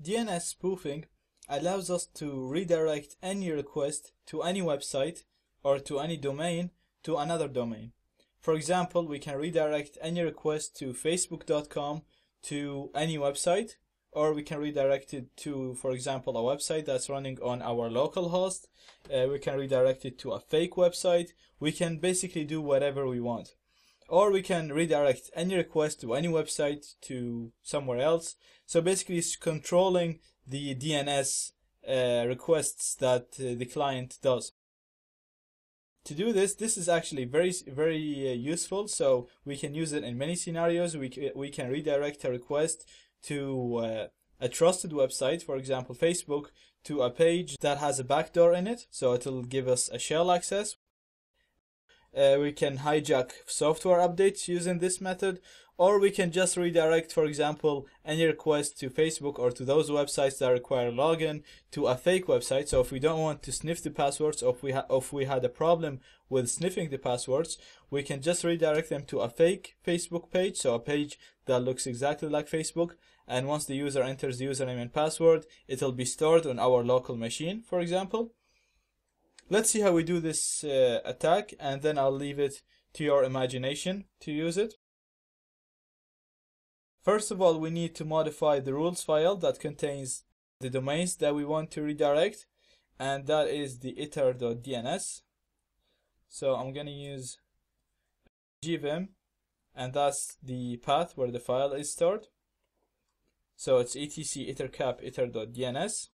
DNS spoofing allows us to redirect any request to any website or to any domain to another domain. For example, we can redirect any request to facebook.com to any website, or we can redirect it to, for example, a website that's running on our local host. We can redirect it to a fake website. We can basically do whatever we want. Or we can redirect any request to any website to somewhere else. So basically it's controlling the DNS requests that the client does. To do this is actually very useful. So we can use it in many scenarios. We can redirect a request to a trusted website, for example Facebook, to a page that has a backdoor in it, so it'll give us a shell access. We can hijack software updates using this method, or we can just redirect, for example, any request to Facebook or to those websites that require login to a fake website. So if we don't want to sniff the passwords, or if we had a problem with sniffing the passwords, we can just redirect them to a fake Facebook page, so a page that looks exactly like Facebook. And once the user enters the username and password, it'll be stored on our local machine, for example. Let's see how we do this attack, and then I'll leave it to your imagination to use it. First of all, we need to modify the rules file that contains the domains that we want to redirect, and that is the iter.dns. So I'm going to use gvim, and that's the path where the file is stored. So it's etc itercap iter.dns.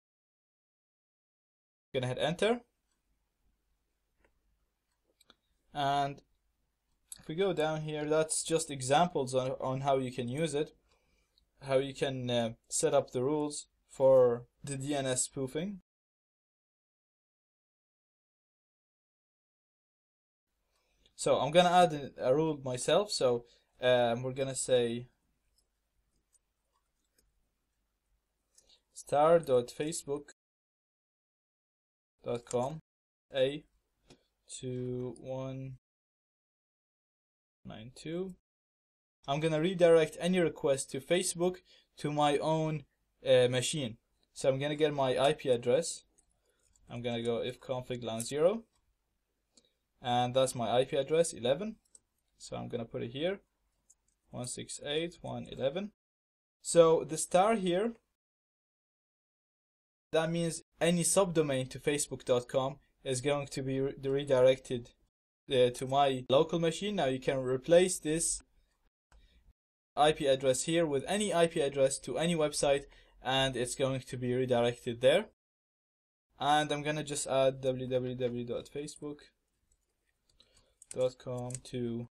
Gonna hit enter. And if we go down here, that's just examples on how you can use it, how you can set up the rules for the DNS spoofing. So I'm gonna add a rule myself. So we're gonna say star.facebook.com a to 192. I'm gonna redirect any request to Facebook to my own machine. So I'm gonna get my IP address. I'm gonna go ifconfig lan 0, and that's my IP address 11. So I'm gonna put it here, 168.1.11. So the star here, that means any subdomain to facebook.com is going to be redirected to my local machine. Now you can replace this IP address here with any IP address to any website, and it's going to be redirected there. And I'm gonna just add www.facebook.com to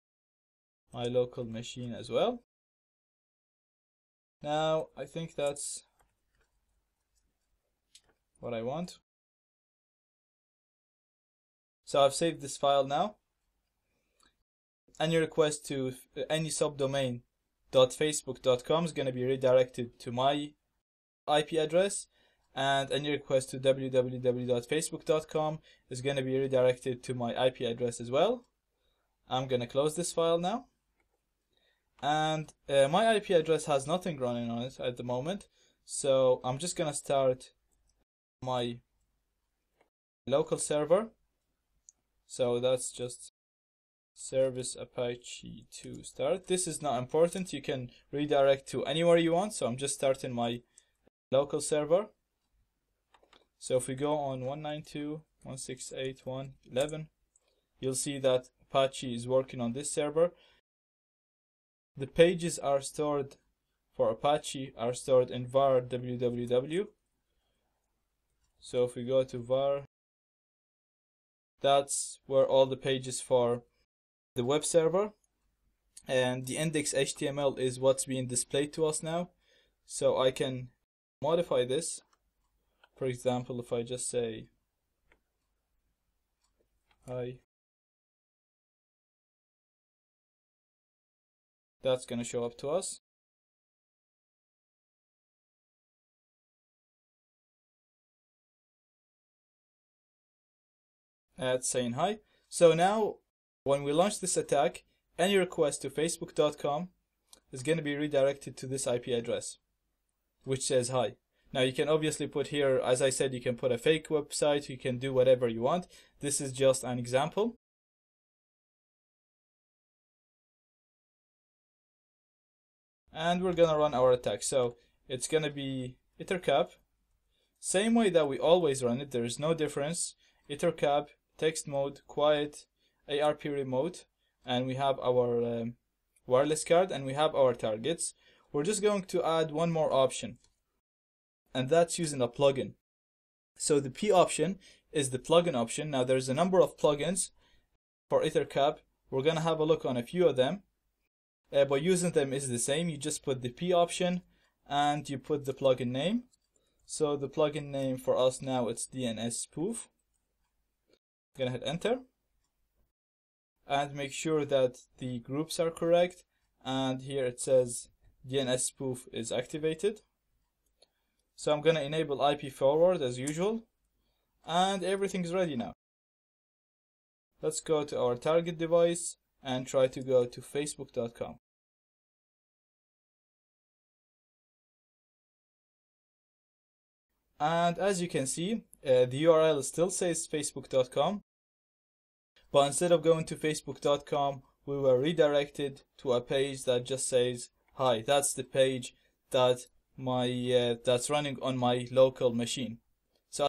my local machine as well. Now I think that's what I want. So I've saved this file now. Any request to any subdomain .facebook.com is going to be redirected to my IP address, and any request to www.facebook.com is going to be redirected to my IP address as well. I'm going to close this file now, and my IP address has nothing running on it at the moment, so I'm just going to start my local server. So that's just service apache 2 start. This is not important. You can redirect to anywhere you want. So I'm just starting my local server. So if we go on 192.168.1.11, you'll see that Apache is working on this server. The pages are stored for Apache are stored in var www. So if we go to var, that's where all the pages for the web server, and the index HTML is what's being displayed to us now. So I can modify this. For example, if I just say hi, that's going to show up to us. That's saying hi. So now when we launch this attack, any request to facebook.com is going to be redirected to this IP address, which says hi. Now you can obviously put here, as I said, you can put a fake website, you can do whatever you want. This is just an example. And we're gonna run our attack. So it's gonna be ettercap, same way that we always run it, there is no difference. Ettercap, text mode, quiet, ARP remote, and we have our wireless card, and we have our targets. We're just going to add one more option, and that's using a plugin. So the P option is the plugin option. Now there's a number of plugins for ettercap. We're gonna have a look on a few of them, but using them is the same. You just put the P option and you put the plugin name. So the plugin name for us now, it's DNS Spoof. Gonna hit enter and make sure that the groups are correct, and here it says DNS Spoof is activated. So I'm gonna enable IP forward as usual, and everything's ready now. Let's go to our target device and try to go to facebook.com. And as you can see, the URL still says facebook.com, but instead of going to facebook.com, we were redirected to a page that just says, hi, that's the page that that's running on my local machine.